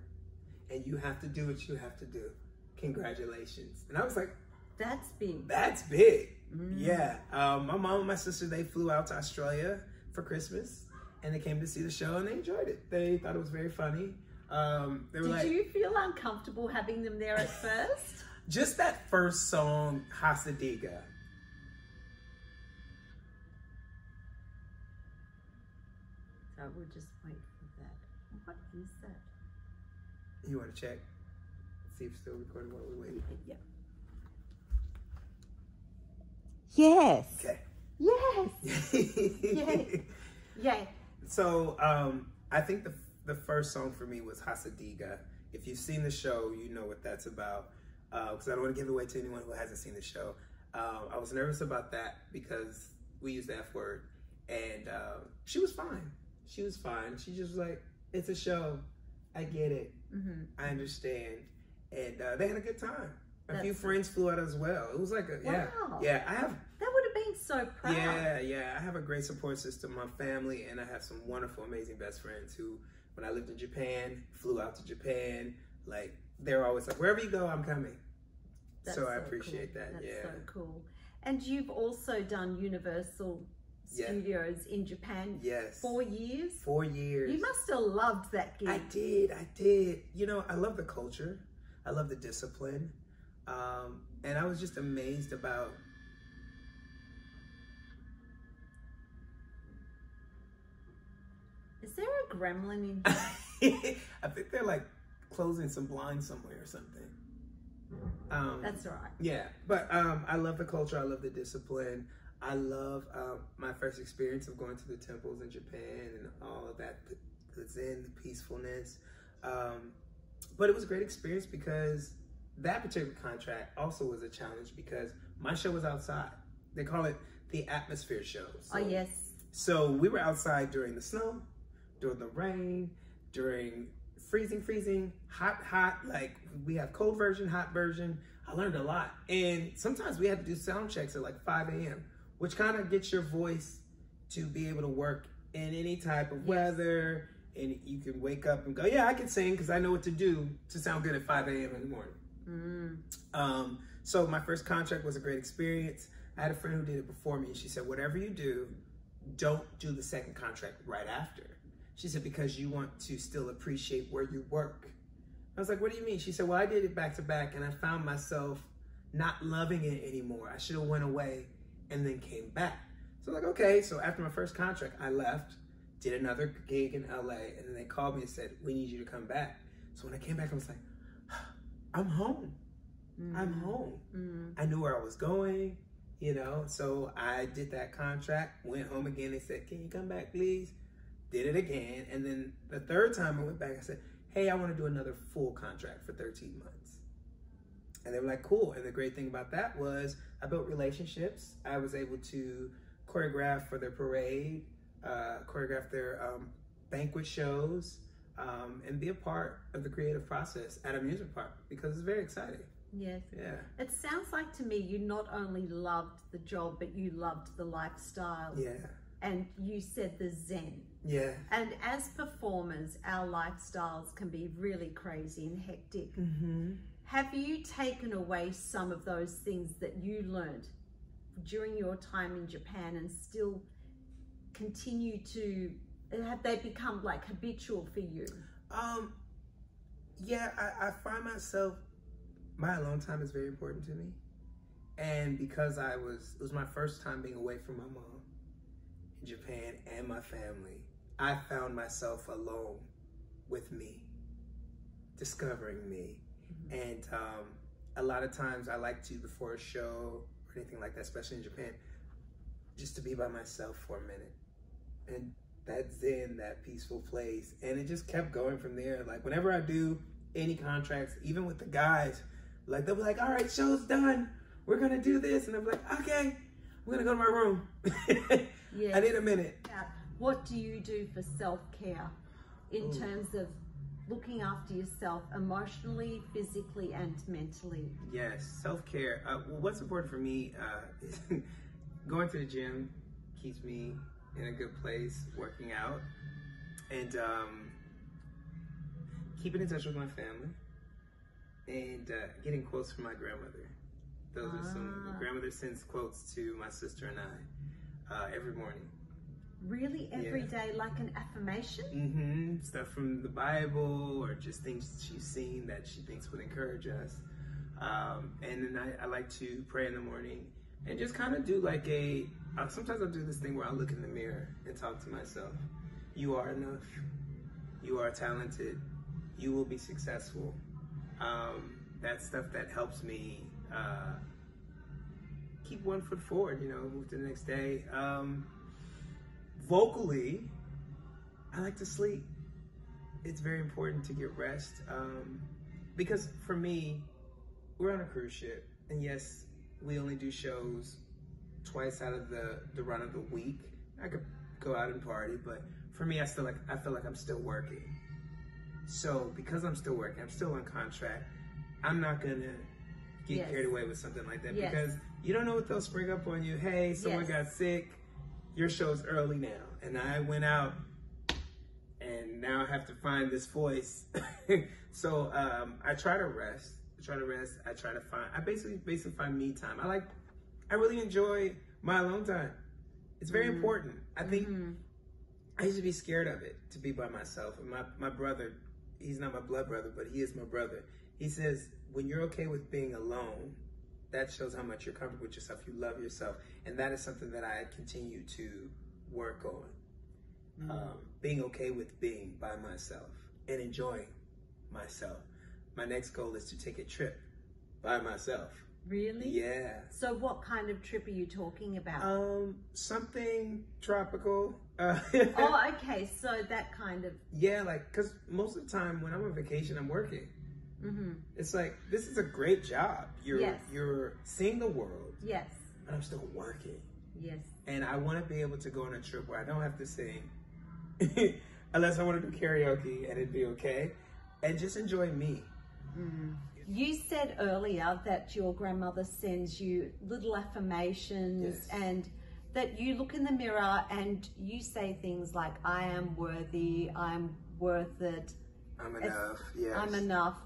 Speaker 2: and you have to do what you have to do. Congratulations. And I was like,
Speaker 1: that's big.
Speaker 2: That's big. Yeah. My mom and my sister, they flew out to Australia for Christmas, and they came to see the show, and they enjoyed it. They thought it was very funny.
Speaker 1: Did you feel uncomfortable having them there at first?
Speaker 2: Just that first song, Hasadiga.
Speaker 1: So we'll just wait for that. What is that?
Speaker 2: You want to check? See if it's still recording while we're waiting.
Speaker 1: Yeah. Yes.
Speaker 2: Okay.
Speaker 1: Yes. Yeah.
Speaker 2: So I think the first song for me was Hasadiga. If you've seen the show, you know what that's about. Because I don't want to give it away to anyone who hasn't seen the show. I was nervous about that because we used the F word. And she was fine. She was fine. She just was like, it's a show. I get it. I understand. And they had a good time. A few friends flew out as well. It was like yeah. I have.
Speaker 1: That would have been so proud.
Speaker 2: Yeah. I have a great support system, my family, and I have some wonderful, amazing best friends who, when I lived in Japan, flew out to Japan. Like, they're always like, wherever you go, I'm coming. So I appreciate that.
Speaker 1: That's so cool. And you've also done Universal Studios in Japan.
Speaker 2: Yes.
Speaker 1: 4 years?
Speaker 2: 4 years.
Speaker 1: You must have loved that gig.
Speaker 2: I did. You know, I love the culture. I love the discipline. And I was just amazed about
Speaker 1: Is there a gremlin in
Speaker 2: here? I think they're like closing some blinds somewhere or something.
Speaker 1: That's all right.
Speaker 2: Yeah, but I love the culture. I love the discipline. I love my first experience of going to the temples in Japan and all of that, the zen, the peacefulness. But it was a great experience because that particular contract also was a challenge because my show was outside. They call it the atmosphere show. So,
Speaker 1: yes.
Speaker 2: So we were outside during the snow, during the rain, during freezing, hot, like we have cold version, hot version. I learned a lot. And sometimes we had to do sound checks at like 5 a.m., which kind of gets your voice to be able to work in any type of weather. And you can wake up and go, yeah, I can sing because I know what to do to sound good at 5 a.m. in the morning. So my first contract was a great experience. I had a friend who did it before me, and she said, whatever you do, don't do the second contract right after. She said, because you want to still appreciate where you work. I was like, what do you mean? She said, well, I did it back to back, and I found myself not loving it anymore. I should have went away and then came back. So like, okay. So after my first contract, I left, did another gig in LA, and then they called me and said, we need you to come back. So when I came back, I was like, I'm home. I'm home. I knew where I was going, you know. So I did that contract, went home again. They said, can you come back, please? Did it again. And then the third time I went back, I said, hey, I want to do another full contract for 13 months. And they were like, cool. And the great thing about that was I built relationships. I was able to choreograph for their parade, choreograph their banquet shows, and be a part of the creative process at an amusement park because it's very exciting.
Speaker 1: Yes.
Speaker 2: Yeah.
Speaker 1: It sounds like to me you not only loved the job, but you loved the lifestyle.
Speaker 2: Yeah.
Speaker 1: And you said the zen.
Speaker 2: Yeah.
Speaker 1: And as performers, our lifestyles can be really crazy and hectic. Have you taken away some of those things that you learned during your time in Japan and still continue to, have they become like habitual for you?
Speaker 2: Yeah, I find myself, my alone time is very important to me. And because it was my first time being away from my mom in Japan and my family, I found myself alone with me, discovering me. And a lot of times I like to, before a show or anything like that, especially in Japan, just to be by myself for a minute. And that zen, that peaceful place. And it just kept going from there. Like whenever I do any contracts, even with the guys, like they'll be like, all right, show's done. We're gonna do this. And I'm like, okay, I'm gonna go to my room.
Speaker 1: Yeah.
Speaker 2: I need a minute.
Speaker 1: What do you do for self-care in terms of looking after yourself emotionally, physically, and mentally?
Speaker 2: Yes, self-care. Well, what's important for me is going to the gym keeps me in a good place, working out, and keeping in touch with my family, and getting quotes from my grandmother. Those are some, my grandmother sends quotes to my sister and I every morning.
Speaker 1: Really? Every day, like an affirmation?
Speaker 2: Stuff from the Bible or just things she's seen that she thinks would encourage us. And then I like to pray in the morning and just kind of do like sometimes I'll do this thing where I look in the mirror and talk to myself. You are enough. You are talented. You will be successful. That's stuff that helps me keep one foot forward, you know, move to the next day. Vocally, I like to sleep. It's very important to get rest because for me, we're on a cruise ship, and yes, we only do shows twice out of the run of the week. I could go out and party, but for me, I feel like I'm still working. So because I'm still working, I'm still on contract, I'm not gonna get carried away with something like that because you don't know what they'll spring up on you. Hey, someone got sick. Your show's early now, and I went out, and now I have to find this voice. So I try to rest. I basically find me time. I really enjoy my alone time. It's very important. I think I used to be scared of it, to be by myself. And my brother, he's not my blood brother, but he is my brother. He says, when you're okay with being alone, that shows how much you're comfortable with yourself. You love yourself. And that is something that I continue to work on. Being okay with being by myself and enjoying myself. My next goal is to take a trip by myself.
Speaker 1: Really?
Speaker 2: Yeah.
Speaker 1: So what kind of trip are you talking about?
Speaker 2: Something tropical.
Speaker 1: Oh, okay. So that kind of...
Speaker 2: Yeah, like, because most of the time when I'm on vacation, I'm working. It's like, this is a great job. You're seeing the world.
Speaker 1: Yes.
Speaker 2: But I'm still working.
Speaker 1: Yes.
Speaker 2: And I want to be able to go on a trip where I don't have to sing. Unless I want to do karaoke, and it'd be okay. And just enjoy me.
Speaker 1: You said earlier that your grandmother sends you little affirmations and that you look in the mirror and you say things like, I am worthy, I'm worth it.
Speaker 2: I'm enough, yes.
Speaker 1: I'm enough.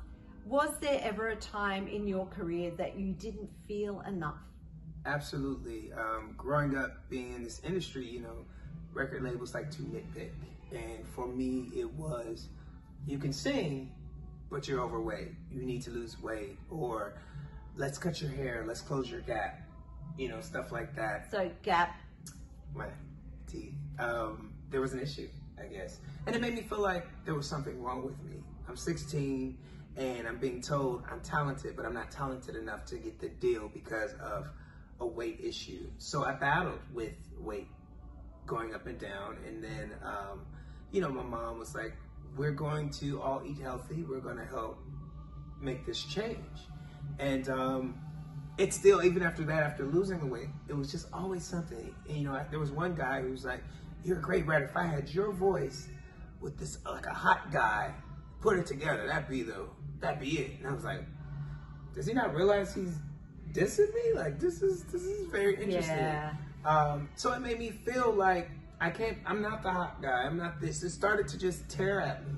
Speaker 1: Was there ever a time in your career that you didn't feel enough?
Speaker 2: Absolutely. Growing up, being in this industry, you know, record labels like to nitpick. And for me, it was, you can sing, but you're overweight. You need to lose weight. Or let's cut your hair, let's close your gap. You know, stuff like that.
Speaker 1: So gap.
Speaker 2: My teeth. There was an issue, I guess. And it made me feel like there was something wrong with me. I'm 16 and I'm being told I'm talented, but I'm not talented enough to get the deal because of a weight issue. So I battled with weight going up and down. And then, you know, my mom was like, we're going to all eat healthy. We're going to help make this change. And it's still, even after that, after losing the weight, it was just always something. And, you know, there was one guy who was like, you're a great writer. If I had your voice with this, like a hot guy, put it together, that'd be it. And I was like, does he not realize he's dissing me? Like, this is very interesting.
Speaker 1: Yeah.
Speaker 2: So it made me feel like I'm not the hot guy. I'm not this. It started to just tear at me,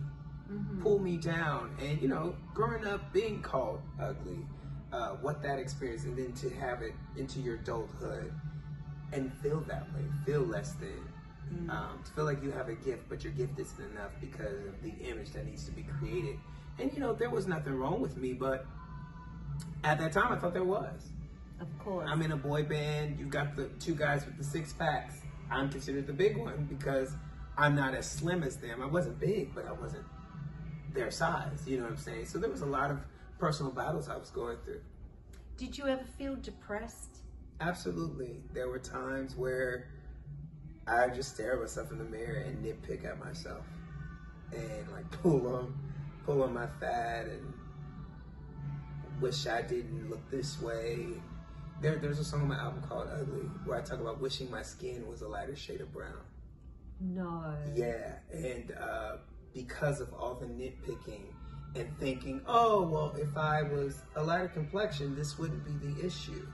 Speaker 2: pull me down. And, you know, growing up, being called ugly, what that experience, and then to have it into your adulthood and feel that way, feel less than, to feel like you have a gift, but your gift isn't enough because of the image that needs to be created. And, you know, there was nothing wrong with me, but at that time, I thought there was.
Speaker 1: Of course.
Speaker 2: I'm in a boy band. You got the two guys with the 6 packs. I'm considered the big one because I'm not as slim as them. I wasn't big, but I wasn't their size. You know what I'm saying? So there was a lot of personal battles I was going through.
Speaker 1: Did you ever feel depressed?
Speaker 2: Absolutely. There were times where I just stare at myself in the mirror and nitpick at myself and like pull on my fat and wish I didn't look this way. There's a song on my album called Ugly where I talk about wishing my skin was a lighter shade of brown.
Speaker 1: No.
Speaker 2: Yeah, and because of all the nitpicking and thinking, oh, well, if I was a lighter complexion, this wouldn't be the issue.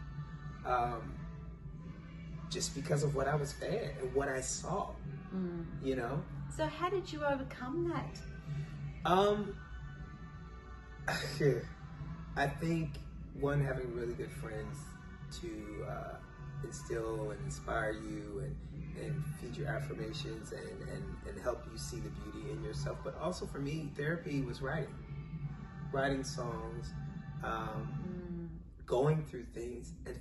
Speaker 2: Just because of what I was fed and what I saw, you know?
Speaker 1: So how did you overcome that?
Speaker 2: I think, one, having really good friends to instill and inspire you and feed your affirmations and help you see the beauty in yourself. But also for me, therapy was writing songs, going through things and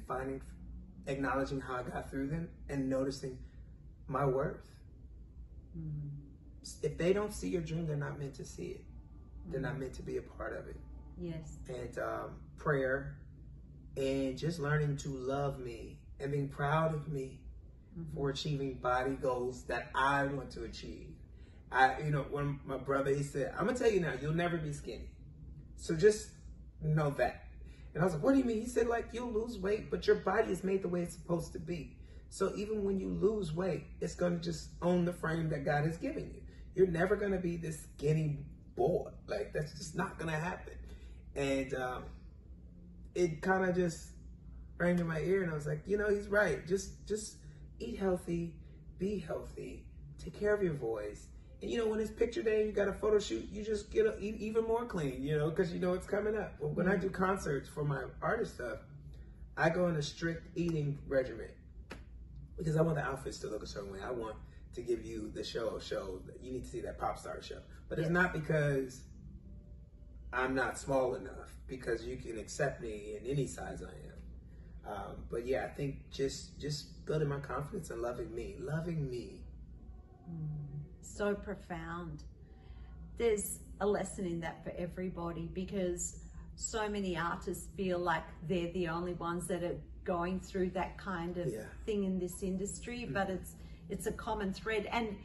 Speaker 2: acknowledging how I got through them and noticing my worth. If they don't see your dream, they're not meant to see it. They're not meant to be a part of it.
Speaker 1: Yes.
Speaker 2: And prayer and just learning to love me and being proud of me for achieving body goals that I want to achieve. You know, when my brother, he said, I'm gonna tell you now, you'll never be skinny. So just know that. And I was like, what do you mean? He said, like, you'll lose weight, but your body is made the way it's supposed to be. So even when you lose weight, it's gonna just own the frame that God has given you. You're never gonna be this skinny boy. Like, that's just not gonna happen. And it kind of just rang in my ear, and I was like, you know, he's right. Just eat healthy, be healthy, take care of your voice. And, you know, when it's picture day, you got a photo shoot, you just get even more clean, you know, because you know it's coming up. Well, when I do concerts for my artist stuff, I go in a strict eating regimen because I want the outfits to look a certain way. I want to give you the show. You need to see that pop star show. But it's not because I'm not small enough, because you can accept me in any size I am. But yeah, I think just building my confidence and loving me.
Speaker 1: So profound. There's a lesson in that for everybody, because so many artists feel like they're the only ones that are going through that kind of thing in this industry, but it's a common thread, and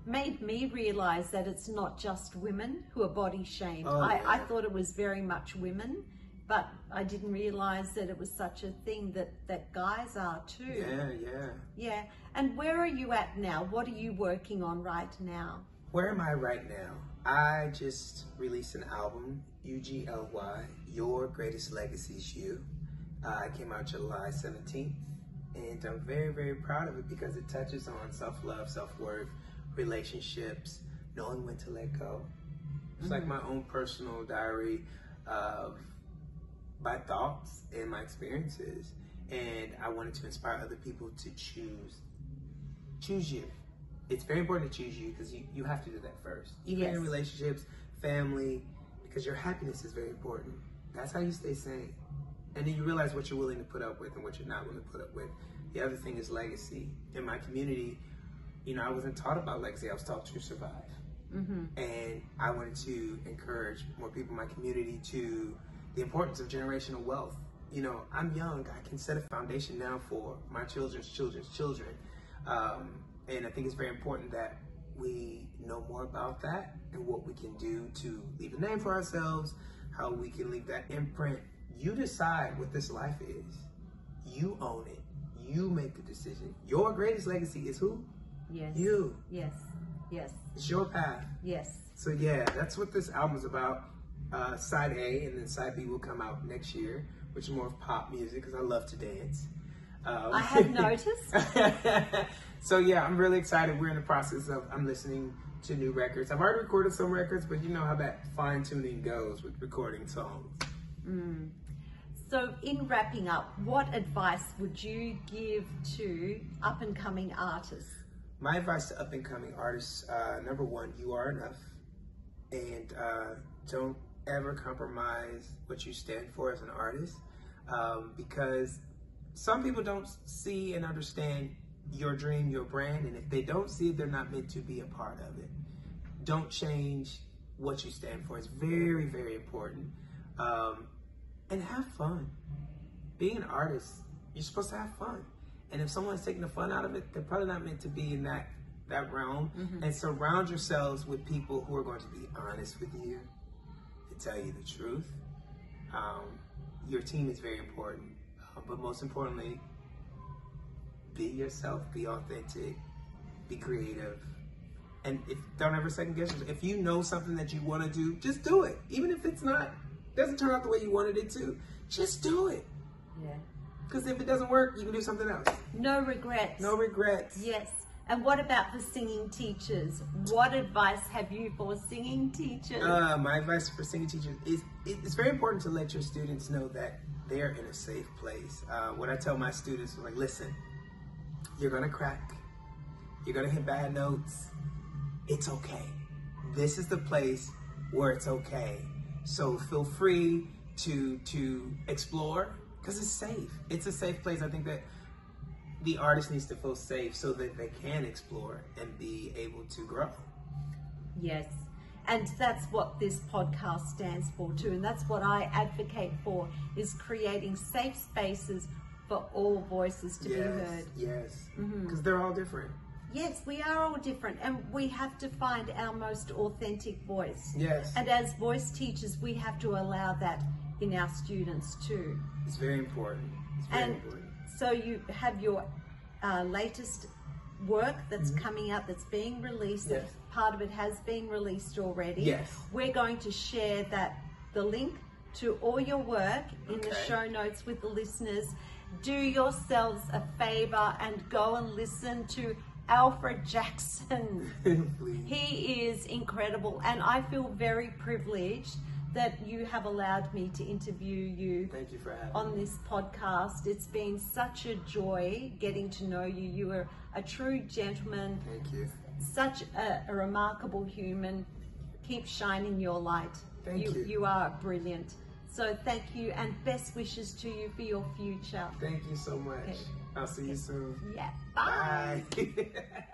Speaker 1: made me realize that it's not just women who are body shamed. I thought it was very much women, but I didn't realize that it was such a thing that guys are too. Yeah. And where are you at now? What are you working on right now?
Speaker 2: Where am I right now? I just released an album, UGLY, Your Greatest Legacy is You. It came out July 17th, and I'm very, very proud of it because it touches on self-love, self-worth, relationships, knowing when to let go. It's like my own personal diary of my thoughts and my experiences, and I wanted to inspire other people to choose you. It's very important to choose you because you have to do that first. Even in relationships, family, because your happiness is very important. That's how you stay sane. And then you realize what you're willing to put up with and what you're not willing to put up with. The other thing is legacy. In my community, you know, I wasn't taught about legacy. I was taught to survive. And I wanted to encourage more people in my community to the importance of generational wealth. You know, I'm young. I can set a foundation now for my children's children's children. And I think it's very important that we know more about that and what we can do to leave a name for ourselves, how we can leave that imprint. You decide what this life is. You own it. You make the decision. Your greatest legacy is who?
Speaker 1: Yes.
Speaker 2: You.
Speaker 1: Yes. Yes.
Speaker 2: It's your path.
Speaker 1: Yes.
Speaker 2: So yeah, that's what this album is about. Side A, and then side B will come out next year, which is more of pop music because I love to dance.
Speaker 1: I have noticed.
Speaker 2: So yeah, I'm really excited. We're in the process of, I'm listening to new records. I've already recorded some records, but you know how that fine tuning goes with recording songs.
Speaker 1: So in wrapping up, what advice would you give to up and coming artists?
Speaker 2: My advice to up and coming artists, number one, you are enough. And don't ever compromise what you stand for as an artist, because some people don't see and understand your dream, your brand, and if they don't see it, they're not meant to be a part of it. Don't change what you stand for. It's very, very important. And have fun. Being an artist, you're supposed to have fun. And if someone's taking the fun out of it, they're probably not meant to be in that realm. And surround yourselves with people who are going to be honest with you, to tell you the truth. Your team is very important, but most importantly, be yourself, be authentic, be creative, and don't ever second guess yourself. If you know something that you want to do, just do it. Even if doesn't turn out the way you wanted it to, just do it.
Speaker 1: Yeah.
Speaker 2: Because if it doesn't work, you can do something else.
Speaker 1: No regrets.
Speaker 2: No regrets.
Speaker 1: Yes. And what about for singing teachers? What advice have you for singing teachers?
Speaker 2: My advice for singing teachers is it's very important to let your students know that they're in a safe place. What I tell my students is like, listen, you're gonna crack. You're gonna hit bad notes. It's okay. This is the place where it's okay. So feel free to explore, because it's safe. It's a safe place. I think that the artist needs to feel safe so that they can explore and be able to grow.
Speaker 1: Yes. And that's what this podcast stands for too. And that's what I advocate for, is creating safe spaces for all voices to be heard.
Speaker 2: Yes, because they're all different.
Speaker 1: Yes, we are all different, and we have to find our most authentic voice.
Speaker 2: Yes.
Speaker 1: And as voice teachers, we have to allow that in our students too.
Speaker 2: It's very important. It's very important.
Speaker 1: So you have your latest work that's coming out, that's being released.
Speaker 2: Yes.
Speaker 1: Part of it has been released already.
Speaker 2: Yes.
Speaker 1: We're going to share the link to all your work in the show notes with the listeners. Do yourselves a favor and go and listen to Alfred Jackson. He is incredible, and I feel very privileged that you have allowed me to interview you.
Speaker 2: Thank you for having
Speaker 1: on
Speaker 2: me.
Speaker 1: this podcast. It's been such a joy getting to know you. You are a true gentleman.
Speaker 2: Thank you.
Speaker 1: Such a remarkable human. Keep shining your light.
Speaker 2: Thank you.
Speaker 1: You are brilliant. So thank you, and best wishes to you for your future.
Speaker 2: Thank you so much.
Speaker 1: Okay.
Speaker 2: I'll see you soon.
Speaker 1: Yeah. Bye.
Speaker 2: Bye.